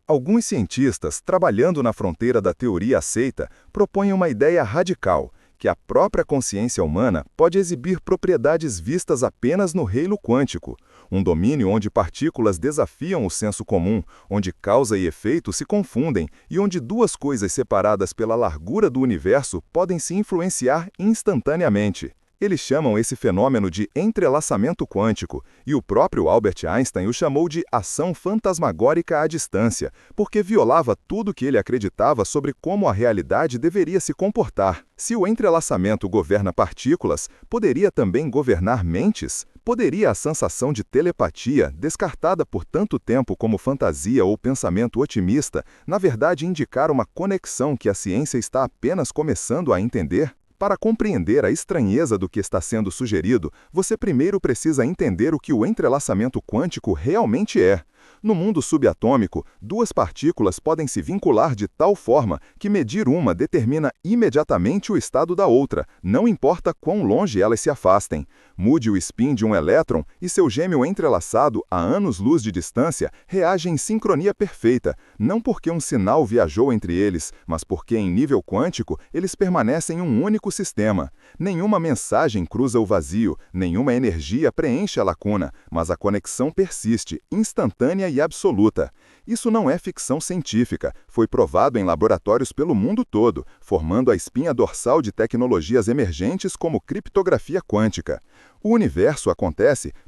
Alguns cientistas, trabalhando na fronteira da teoria aceita, propõem uma ideia radical, que a própria consciência humana pode exibir propriedades vistas apenas no reino quântico, um domínio onde partículas desafiam o senso comum, onde causa e efeito se confundem e onde duas coisas separadas pela largura do universo podem se influenciar instantaneamente. Eles chamam esse fenômeno de entrelaçamento quântico, e o próprio Albert Einstein o chamou de ação fantasmagórica à distância, porque violava tudo que ele acreditava sobre como a realidade deveria se comportar. Se o entrelaçamento governa partículas, poderia também governar mentes? Poderia a sensação de telepatia, descartada por tanto tempo como fantasia ou pensamento otimista, na verdade indicar uma conexão que a ciência está apenas começando a entender? Para compreender a estranheza do que está sendo sugerido, você primeiro precisa entender o que o entrelaçamento quântico realmente é. No mundo subatômico, duas partículas podem se vincular de tal forma que medir uma determina imediatamente o estado da outra, não importa quão longe elas se afastem. Mude o spin de um elétron e seu gêmeo entrelaçado a anos-luz de distância reage em sincronia perfeita, não porque um sinal viajou entre eles, mas porque em nível quântico eles permanecem um único sistema. Nenhuma mensagem cruza o vazio, nenhuma energia preenche a lacuna, mas a conexão persiste, instantânea e absoluta. Isso não é ficção científica, foi provado em laboratórios pelo mundo todo, formando a espinha dorsal de tecnologias emergentes como criptografia quântica. O universo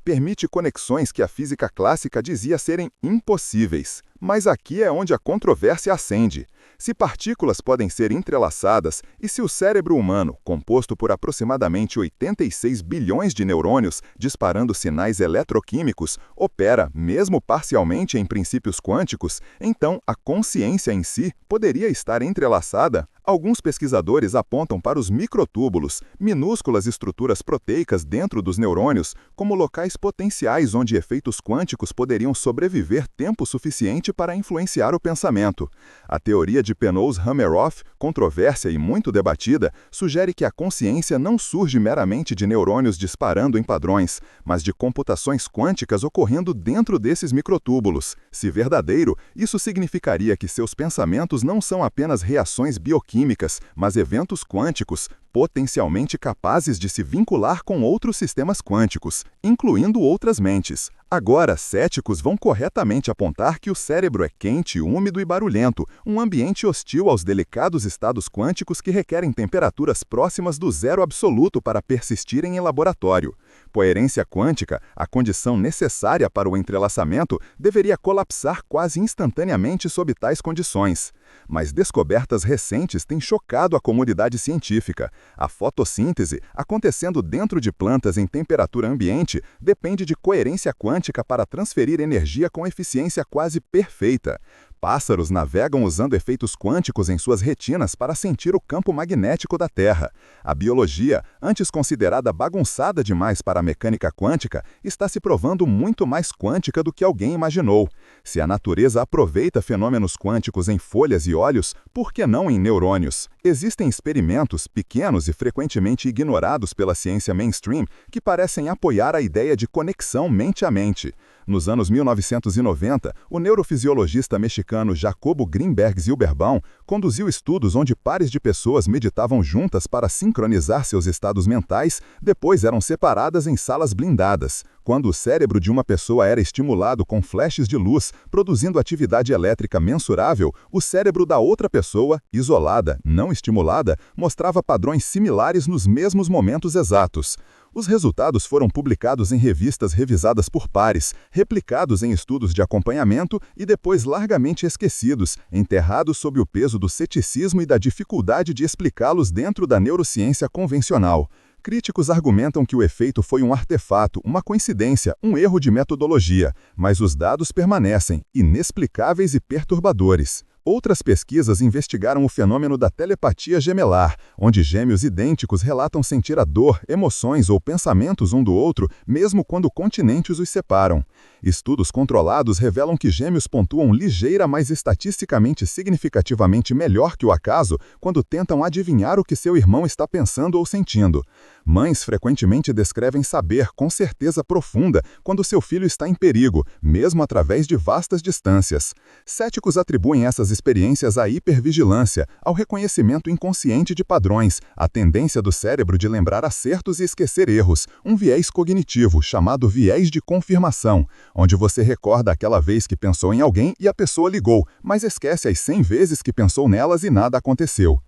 permite conexões que a física clássica dizia serem impossíveis. Mas aqui é onde a controvérsia acende. Se partículas podem ser entrelaçadas e se o cérebro humano, composto por aproximadamente 86 bilhões de neurônios disparando sinais eletroquímicos, opera, mesmo parcialmente em princípios quânticos, então a consciência em si poderia estar entrelaçada? Alguns pesquisadores apontam para os microtúbulos, minúsculas estruturas proteicas dentro dos neurônios, como locais potenciais onde efeitos quânticos poderiam sobreviver tempo suficiente para influenciar o pensamento. A teoria de Penrose-Hameroff, controvérsia e muito debatida, sugere que a consciência não surge meramente de neurônios disparando em padrões, mas de computações quânticas ocorrendo dentro desses microtúbulos. Se verdadeiro, isso significaria que seus pensamentos não são apenas reações bioquímicas, mas eventos quânticos, potencialmente capazes de se vincular com outros sistemas quânticos, incluindo outras mentes. Agora, céticos vão corretamente apontar que o cérebro é quente, úmido e barulhento, um ambiente hostil aos delicados estados quânticos que requerem temperaturas próximas do zero absoluto para persistirem em laboratório. Coerência quântica, a condição necessária para o entrelaçamento, deveria colapsar quase instantaneamente sob tais condições. Mas descobertas recentes têm chocado a comunidade científica. A fotossíntese, acontecendo dentro de plantas em temperatura ambiente, depende de coerência quântica para transferir energia com eficiência quase perfeita. Pássaros navegam usando efeitos quânticos em suas retinas para sentir o campo magnético da Terra. A biologia, antes considerada bagunçada demais para a mecânica quântica, está se provando muito mais quântica do que alguém imaginou. Se a natureza aproveita fenômenos quânticos em folhas e óleos, por que não em neurônios? Existem experimentos, pequenos e frequentemente ignorados pela ciência mainstream, que parecem apoiar a ideia de conexão mente a mente. Nos anos 1990, o neurofisiologista mexicano Jacobo Greenberg Zilberbaum conduziu estudos onde pares de pessoas meditavam juntas para sincronizar seus estados mentais, depois eram separadas em salas blindadas. Quando o cérebro de uma pessoa era estimulado com flashes de luz, produzindo atividade elétrica mensurável, o cérebro da outra pessoa, isolada, não estimulada, mostrava padrões similares nos mesmos momentos exatos. Os resultados foram publicados em revistas revisadas por pares, replicados em estudos de acompanhamento e depois largamente esquecidos, enterrados sob o peso do ceticismo e da dificuldade de explicá-los dentro da neurociência convencional. Críticos argumentam que o efeito foi um artefato, uma coincidência, um erro de metodologia, mas os dados permanecem, inexplicáveis e perturbadores. Outras pesquisas investigaram o fenômeno da telepatia gemelar, onde gêmeos idênticos relatam sentir a dor, emoções ou pensamentos um do outro, mesmo quando continentes os separam. Estudos controlados revelam que gêmeos pontuam ligeira, mas estatisticamente significativamente melhor que o acaso quando tentam adivinhar o que seu irmão está pensando ou sentindo. Mães frequentemente descrevem saber, com certeza profunda, quando seu filho está em perigo, mesmo através de vastas distâncias. Céticos atribuem essas experiências à hipervigilância, ao reconhecimento inconsciente de padrões, à tendência do cérebro de lembrar acertos e esquecer erros, um viés cognitivo chamado viés de confirmação, onde você recorda aquela vez que pensou em alguém e a pessoa ligou, mas esquece as 100 vezes que pensou nelas e nada aconteceu.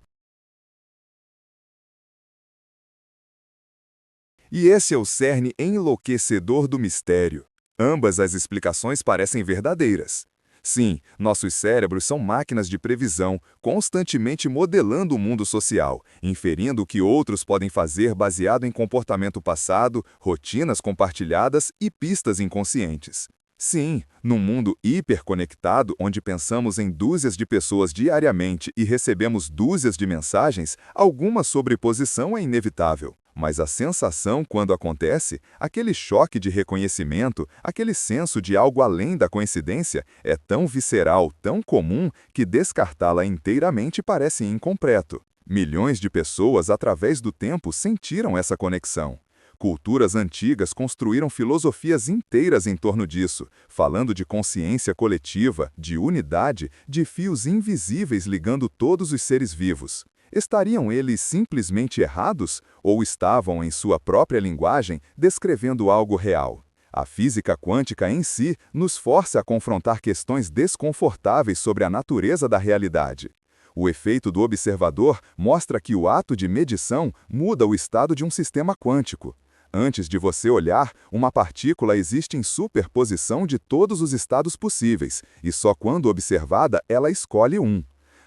E esse é o cerne enlouquecedor do mistério. Ambas as explicações parecem verdadeiras. Sim, nossos cérebros são máquinas de previsão, constantemente modelando o mundo social, inferindo o que outros podem fazer baseado em comportamento passado, rotinas compartilhadas e pistas inconscientes. Sim, num mundo hiperconectado, onde pensamos em dúzias de pessoas diariamente e recebemos dúzias de mensagens, alguma sobreposição é inevitável. Mas a sensação, quando acontece, aquele choque de reconhecimento, aquele senso de algo além da coincidência, é tão visceral, tão comum, que descartá-la inteiramente parece incompleto. Milhões de pessoas, através do tempo, sentiram essa conexão. Culturas antigas construíram filosofias inteiras em torno disso, falando de consciência coletiva, de unidade, de fios invisíveis ligando todos os seres vivos. Estariam eles simplesmente errados ou estavam, em sua própria linguagem, descrevendo algo real? A física quântica em si nos força a confrontar questões desconfortáveis sobre a natureza da realidade. O efeito do observador mostra que o ato de medição muda o estado de um sistema quântico. Antes de você olhar, uma partícula existe em superposição de todos os estados possíveis, e só quando observada ela escolhe um.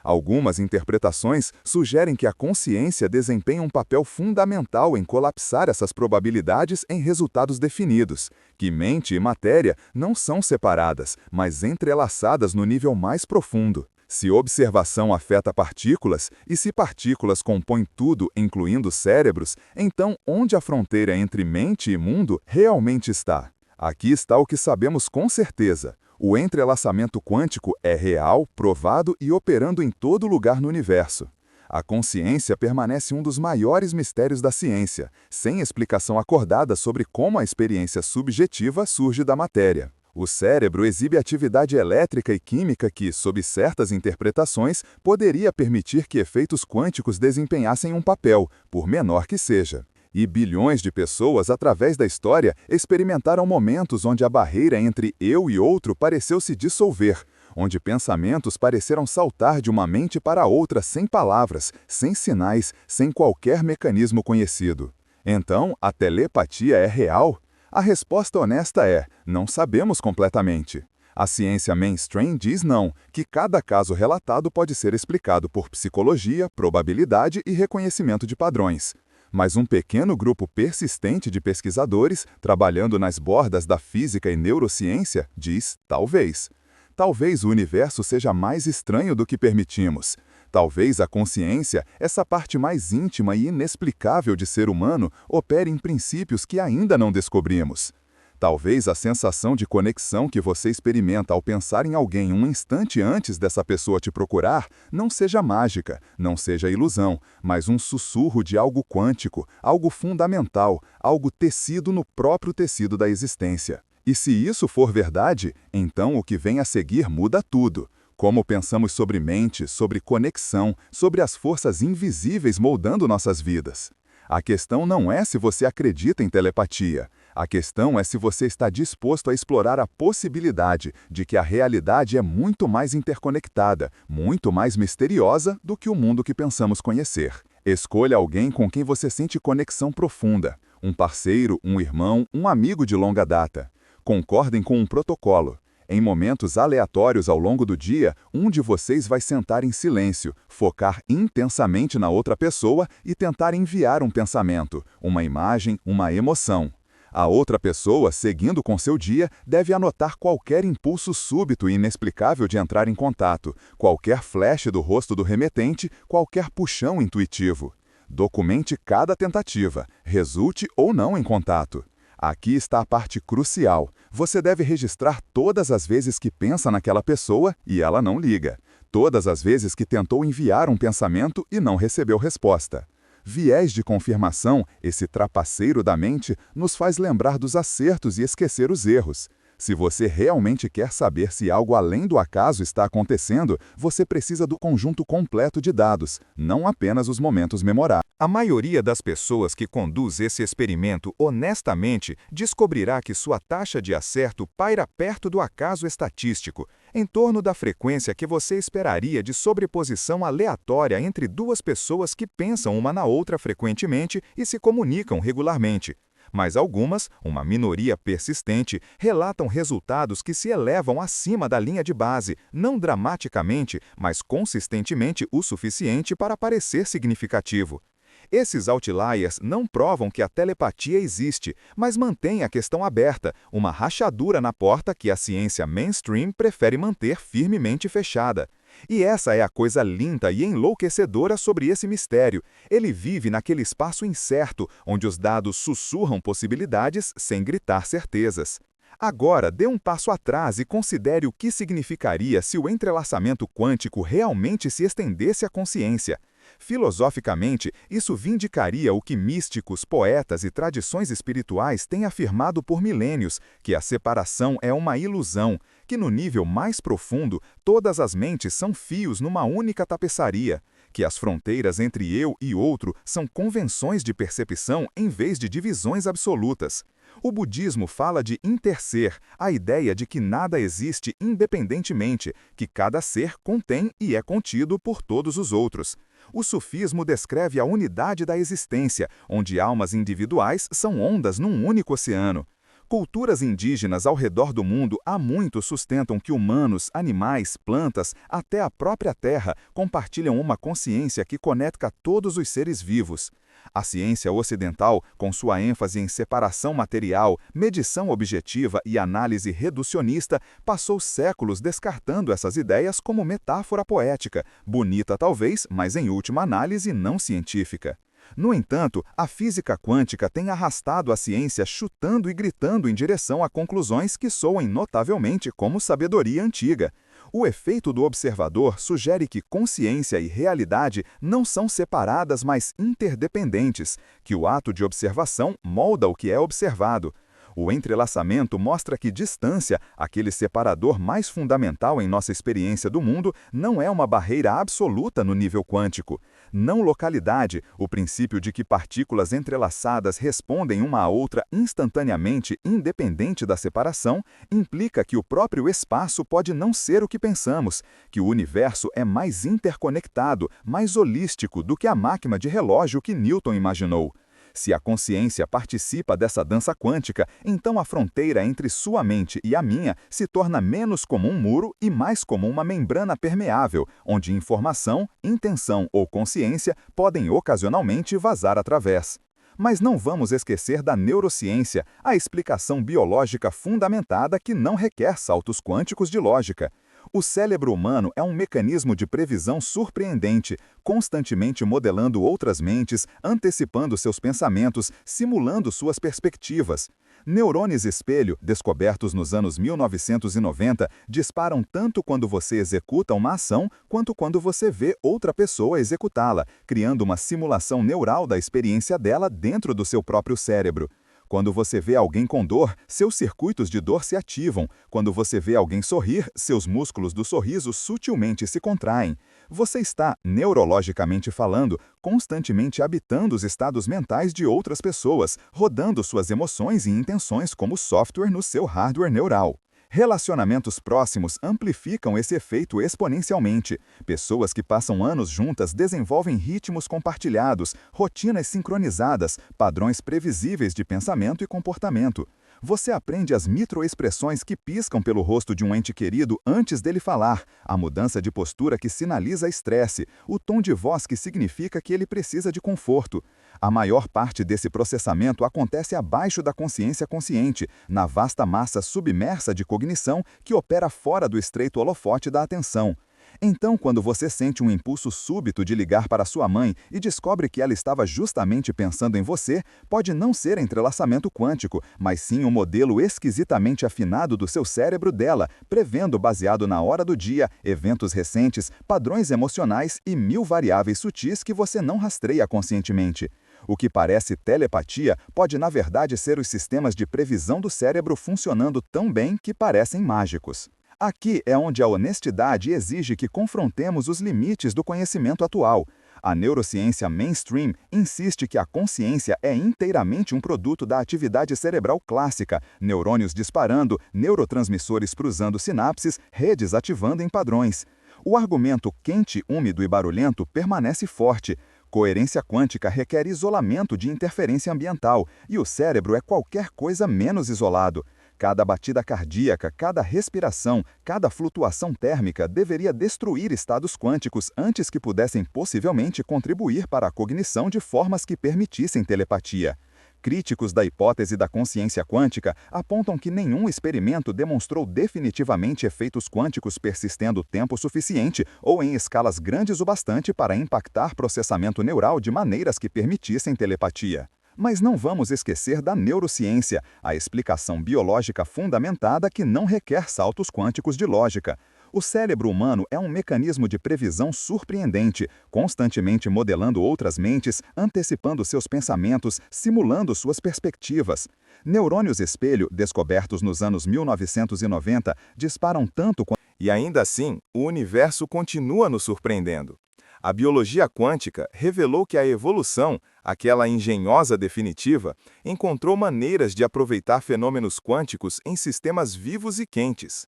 Algumas interpretações sugerem que a consciência desempenha um papel fundamental em colapsar essas probabilidades em resultados definidos, que mente e matéria não são separadas, mas entrelaçadas no nível mais profundo. Se observação afeta partículas, e se partículas compõem tudo, incluindo cérebros, então onde a fronteira entre mente e mundo realmente está? Aqui está o que sabemos com certeza. O entrelaçamento quântico é real, provado e operando em todo lugar no universo. A consciência permanece um dos maiores mistérios da ciência, sem explicação acordada sobre como a experiência subjetiva surge da matéria. O cérebro exibe atividade elétrica e química que, sob certas interpretações, poderia permitir que efeitos quânticos desempenhassem um papel, por menor que seja. E bilhões de pessoas, através da história, experimentaram momentos onde a barreira entre eu e outro pareceu se dissolver, onde pensamentos pareceram saltar de uma mente para outra sem palavras, sem sinais, sem qualquer mecanismo conhecido. Então, a telepatia é real? A resposta honesta é: não sabemos completamente. A ciência mainstream diz não, que cada caso relatado pode ser explicado por psicologia, probabilidade e reconhecimento de padrões. Mas um pequeno grupo persistente de pesquisadores, trabalhando nas bordas da física e neurociência, diz talvez. Talvez o universo seja mais estranho do que permitimos. Talvez a consciência, essa parte mais íntima e inexplicável de ser humano, opere em princípios que ainda não descobrimos. Talvez a sensação de conexão que você experimenta ao pensar em alguém um instante antes dessa pessoa te procurar não seja mágica, não seja ilusão, mas um sussurro de algo quântico, algo fundamental, algo tecido no próprio tecido da existência. E se isso for verdade, então o que vem a seguir muda tudo. Como pensamos sobre mente, sobre conexão, sobre as forças invisíveis moldando nossas vidas. A questão não é se você acredita em telepatia. A questão é se você está disposto a explorar a possibilidade de que a realidade é muito mais interconectada, muito mais misteriosa do que o mundo que pensamos conhecer. Escolha alguém com quem você sente conexão profunda. Um parceiro, um irmão, um amigo de longa data. Concordem com um protocolo. Em momentos aleatórios ao longo do dia, um de vocês vai sentar em silêncio, focar intensamente na outra pessoa e tentar enviar um pensamento, uma imagem, uma emoção. A outra pessoa, seguindo com seu dia, deve anotar qualquer impulso súbito e inexplicável de entrar em contato, qualquer flash do rosto do remetente, qualquer puxão intuitivo. Documente cada tentativa, resulte ou não em contato. Aqui está a parte crucial. Você deve registrar todas as vezes que pensa naquela pessoa e ela não liga. Todas as vezes que tentou enviar um pensamento e não recebeu resposta. Viés de confirmação, esse trapaceiro da mente, nos faz lembrar dos acertos e esquecer os erros. Se você realmente quer saber se algo além do acaso está acontecendo, você precisa do conjunto completo de dados, não apenas os momentos memoráveis. A maioria das pessoas que conduz esse experimento honestamente descobrirá que sua taxa de acerto paira perto do acaso estatístico, em torno da frequência que você esperaria de sobreposição aleatória entre duas pessoas que pensam uma na outra frequentemente e se comunicam regularmente. Mas algumas, uma minoria persistente, relatam resultados que se elevam acima da linha de base, não dramaticamente, mas consistentemente o suficiente para parecer significativo. Esses outliers não provam que a telepatia existe, mas mantêm a questão aberta, uma rachadura na porta que a ciência mainstream prefere manter firmemente fechada. E essa é a coisa linda e enlouquecedora sobre esse mistério. Ele vive naquele espaço incerto, onde os dados sussurram possibilidades sem gritar certezas. Agora, dê um passo atrás e considere o que significaria se o entrelaçamento quântico realmente se estendesse à consciência. Filosoficamente, isso vindicaria o que místicos, poetas e tradições espirituais têm afirmado por milênios, que a separação é uma ilusão, que no nível mais profundo, todas as mentes são fios numa única tapeçaria, que as fronteiras entre eu e outro são convenções de percepção em vez de divisões absolutas. O budismo fala de interser, a ideia de que nada existe independentemente, que cada ser contém e é contido por todos os outros. O sufismo descreve a unidade da existência, onde almas individuais são ondas num único oceano. Culturas indígenas ao redor do mundo há muito sustentam que humanos, animais, plantas, até a própria Terra compartilham uma consciência que conecta todos os seres vivos. A ciência ocidental, com sua ênfase em separação material, medição objetiva e análise reducionista, passou séculos descartando essas ideias como metáfora poética, bonita talvez, mas em última análise não científica. No entanto, a física quântica tem arrastado a ciência chutando e gritando em direção a conclusões que soam notavelmente como sabedoria antiga. O efeito do observador sugere que consciência e realidade não são separadas, mas interdependentes, que o ato de observação molda o que é observado. O entrelaçamento mostra que distância, aquele separador mais fundamental em nossa experiência do mundo, não é uma barreira absoluta no nível quântico. Não localidade, o princípio de que partículas entrelaçadas respondem uma à outra instantaneamente, independente da separação, implica que o próprio espaço pode não ser o que pensamos, que o universo é mais interconectado, mais holístico do que a máquina de relógio que Newton imaginou. Se a consciência participa dessa dança quântica, então a fronteira entre sua mente e a minha se torna menos como um muro e mais como uma membrana permeável, onde informação, intenção ou consciência podem ocasionalmente vazar através. Mas não vamos esquecer da neurociência, a explicação biológica fundamentada que não requer saltos quânticos de lógica. O cérebro humano é um mecanismo de previsão surpreendente, constantemente modelando outras mentes, antecipando seus pensamentos, simulando suas perspectivas. Neurônios espelho, descobertos nos anos 1990, disparam tanto quando você executa uma ação, quanto quando você vê outra pessoa executá-la, criando uma simulação neural da experiência dela dentro do seu próprio cérebro. Quando você vê alguém com dor, seus circuitos de dor se ativam. Quando você vê alguém sorrir, seus músculos do sorriso sutilmente se contraem. Você está, neurologicamente falando, constantemente habitando os estados mentais de outras pessoas, rodando suas emoções e intenções como software no seu hardware neural. Relacionamentos próximos amplificam esse efeito exponencialmente. Pessoas que passam anos juntas desenvolvem ritmos compartilhados, rotinas sincronizadas, padrões previsíveis de pensamento e comportamento. Você aprende as microexpressões que piscam pelo rosto de um ente querido antes dele falar, a mudança de postura que sinaliza estresse, o tom de voz que significa que ele precisa de conforto. A maior parte desse processamento acontece abaixo da consciência consciente, na vasta massa submersa de cognição que opera fora do estreito holofote da atenção. Então, quando você sente um impulso súbito de ligar para sua mãe e descobre que ela estava justamente pensando em você, pode não ser entrelaçamento quântico, mas sim um modelo esquisitamente afinado do seu cérebro dela, prevendo baseado na hora do dia, eventos recentes, padrões emocionais e 1000 variáveis sutis que você não rastreia conscientemente. O que parece telepatia pode, na verdade, ser os sistemas de previsão do cérebro funcionando tão bem que parecem mágicos. Aqui é onde a honestidade exige que confrontemos os limites do conhecimento atual. A neurociência mainstream insiste que a consciência é inteiramente um produto da atividade cerebral clássica, neurônios disparando, neurotransmissores cruzando sinapses, redes ativando em padrões. O argumento quente, úmido e barulhento permanece forte. Coerência quântica requer isolamento de interferência ambiental, e o cérebro é qualquer coisa menos isolado. Cada batida cardíaca, cada respiração, cada flutuação térmica deveria destruir estados quânticos antes que pudessem possivelmente contribuir para a cognição de formas que permitissem telepatia. Críticos da hipótese da consciência quântica apontam que nenhum experimento demonstrou definitivamente efeitos quânticos persistendo tempo suficiente ou em escalas grandes o bastante para impactar processamento neural de maneiras que permitissem telepatia. Mas não vamos esquecer da neurociência, a explicação biológica fundamentada que não requer saltos quânticos de lógica. O cérebro humano é um mecanismo de previsão surpreendente, constantemente modelando outras mentes, antecipando seus pensamentos, simulando suas perspectivas. Neurônios espelho, descobertos nos anos 1990, disparam tanto quanto... E ainda assim, o universo continua nos surpreendendo. A biologia quântica revelou que a evolução, aquela engenhosa definitiva, encontrou maneiras de aproveitar fenômenos quânticos em sistemas vivos e quentes.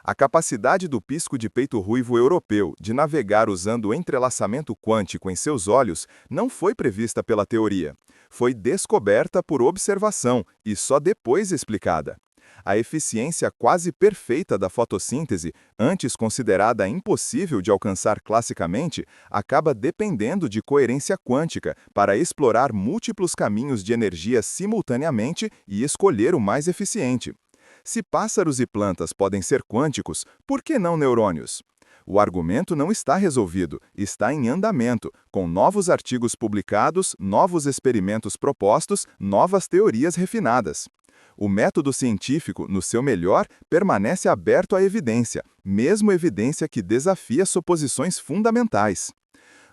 A capacidade do pisco de peito ruivo europeu de navegar usando o entrelaçamento quântico em seus olhos não foi prevista pela teoria. Foi descoberta por observação e só depois explicada. A eficiência quase perfeita da fotossíntese, antes considerada impossível de alcançar classicamente, acaba dependendo de coerência quântica para explorar múltiplos caminhos de energia simultaneamente e escolher o mais eficiente. Se pássaros e plantas podem ser quânticos, por que não neurônios? O argumento não está resolvido, está em andamento, com novos artigos publicados, novos experimentos propostos, novas teorias refinadas. O método científico, no seu melhor, permanece aberto à evidência, mesmo evidência que desafia suposições fundamentais.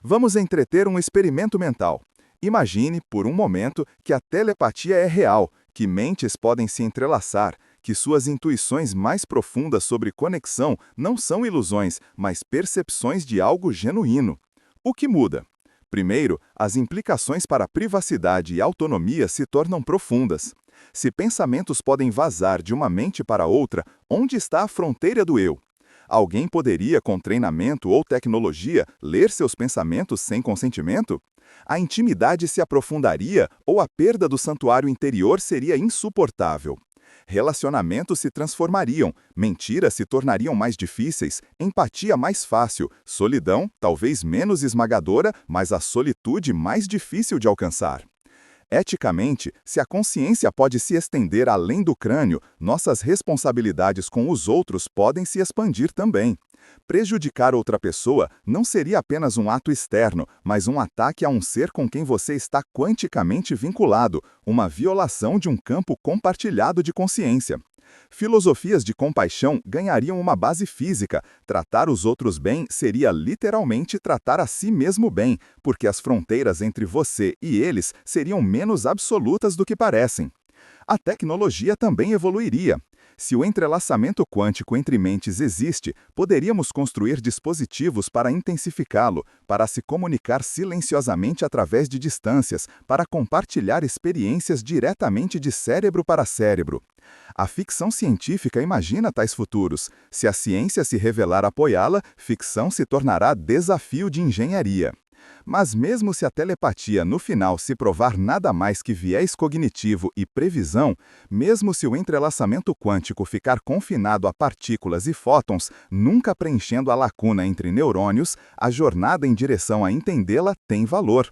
Vamos entreter um experimento mental. Imagine, por um momento, que a telepatia é real, que mentes podem se entrelaçar, que suas intuições mais profundas sobre conexão não são ilusões, mas percepções de algo genuíno. O que muda? Primeiro, as implicações para a privacidade e autonomia se tornam profundas. Se pensamentos podem vazar de uma mente para outra, onde está a fronteira do eu? Alguém poderia, com treinamento ou tecnologia, ler seus pensamentos sem consentimento? A intimidade se aprofundaria ou a perda do santuário interior seria insuportável? Relacionamentos se transformariam, mentiras se tornariam mais difíceis, empatia mais fácil, solidão talvez menos esmagadora, mas a solitude mais difícil de alcançar. Eticamente, se a consciência pode se estender além do crânio, nossas responsabilidades com os outros podem se expandir também. Prejudicar outra pessoa não seria apenas um ato externo, mas um ataque a um ser com quem você está quanticamente vinculado, uma violação de um campo compartilhado de consciência. Filosofias de compaixão ganhariam uma base física. Tratar os outros bem seria literalmente tratar a si mesmo bem, porque as fronteiras entre você e eles seriam menos absolutas do que parecem. A tecnologia também evoluiria. Se o entrelaçamento quântico entre mentes existe, poderíamos construir dispositivos para intensificá-lo, para se comunicar silenciosamente através de distâncias, para compartilhar experiências diretamente de cérebro para cérebro. A ficção científica imagina tais futuros. Se a ciência se revelar apoiá-la, ficção se tornará desafio de engenharia. Mas mesmo se a telepatia no final se provar nada mais que viés cognitivo e previsão, mesmo se o entrelaçamento quântico ficar confinado a partículas e fótons, nunca preenchendo a lacuna entre neurônios, a jornada em direção a entendê-la tem valor.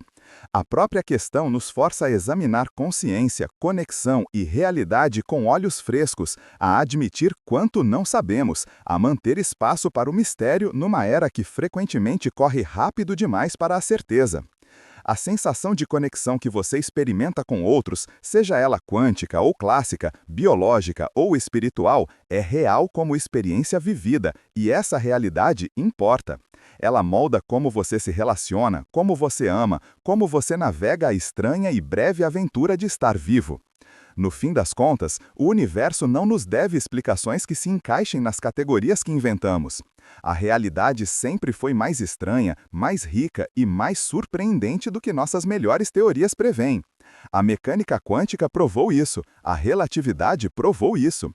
A própria questão nos força a examinar consciência, conexão e realidade com olhos frescos, a admitir quanto não sabemos, a manter espaço para o mistério numa era que frequentemente corre rápido demais para a certeza. A sensação de conexão que você experimenta com outros, seja ela quântica ou clássica, biológica ou espiritual, é real como experiência vivida, e essa realidade importa. Ela molda como você se relaciona, como você ama, como você navega a estranha e breve aventura de estar vivo. No fim das contas, o universo não nos deve explicações que se encaixem nas categorias que inventamos. A realidade sempre foi mais estranha, mais rica e mais surpreendente do que nossas melhores teorias prevêem. A mecânica quântica provou isso, a relatividade provou isso.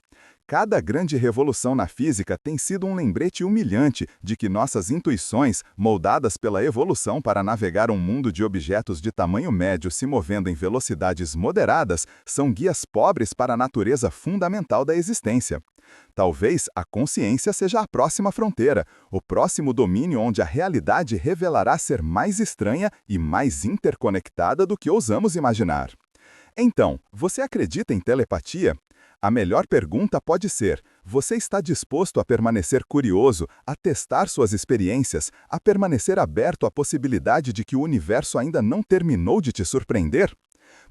Cada grande revolução na física tem sido um lembrete humilhante de que nossas intuições, moldadas pela evolução para navegar um mundo de objetos de tamanho médio se movendo em velocidades moderadas, são guias pobres para a natureza fundamental da existência. Talvez a consciência seja a próxima fronteira, o próximo domínio onde a realidade revelará ser mais estranha e mais interconectada do que ousamos imaginar. Então, você acredita em telepatia? A melhor pergunta pode ser: você está disposto a permanecer curioso, a testar suas experiências, a permanecer aberto à possibilidade de que o universo ainda não terminou de te surpreender?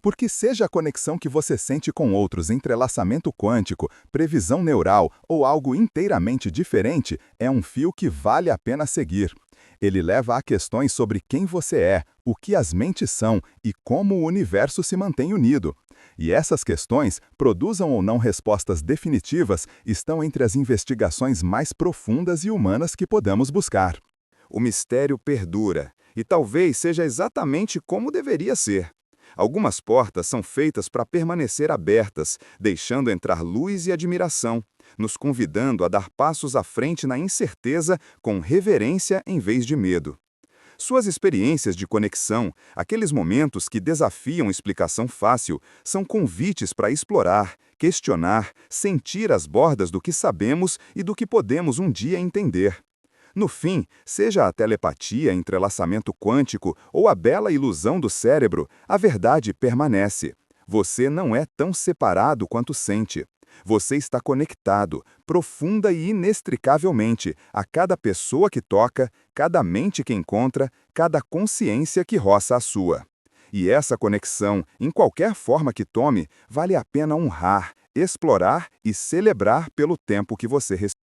Porque seja a conexão que você sente com outros, entrelaçamento quântico, previsão neural ou algo inteiramente diferente, é um fio que vale a pena seguir. Ele leva a questões sobre quem você é, o que as mentes são e como o universo se mantém unido. E essas questões, produzam ou não respostas definitivas, estão entre as investigações mais profundas e humanas que podemos buscar. O mistério perdura, e talvez seja exatamente como deveria ser. Algumas portas são feitas para permanecer abertas, deixando entrar luz e admiração, nos convidando a dar passos à frente na incerteza com reverência em vez de medo. Suas experiências de conexão, aqueles momentos que desafiam explicação fácil, são convites para explorar, questionar, sentir as bordas do que sabemos e do que podemos um dia entender. No fim, seja a telepatia, entrelaçamento quântico ou a bela ilusão do cérebro, a verdade permanece. Você não é tão separado quanto sente. Você está conectado, profunda e inextricavelmente, a cada pessoa que toca, cada mente que encontra, cada consciência que roça a sua. E essa conexão, em qualquer forma que tome, vale a pena honrar, explorar e celebrar pelo tempo que você recebeu.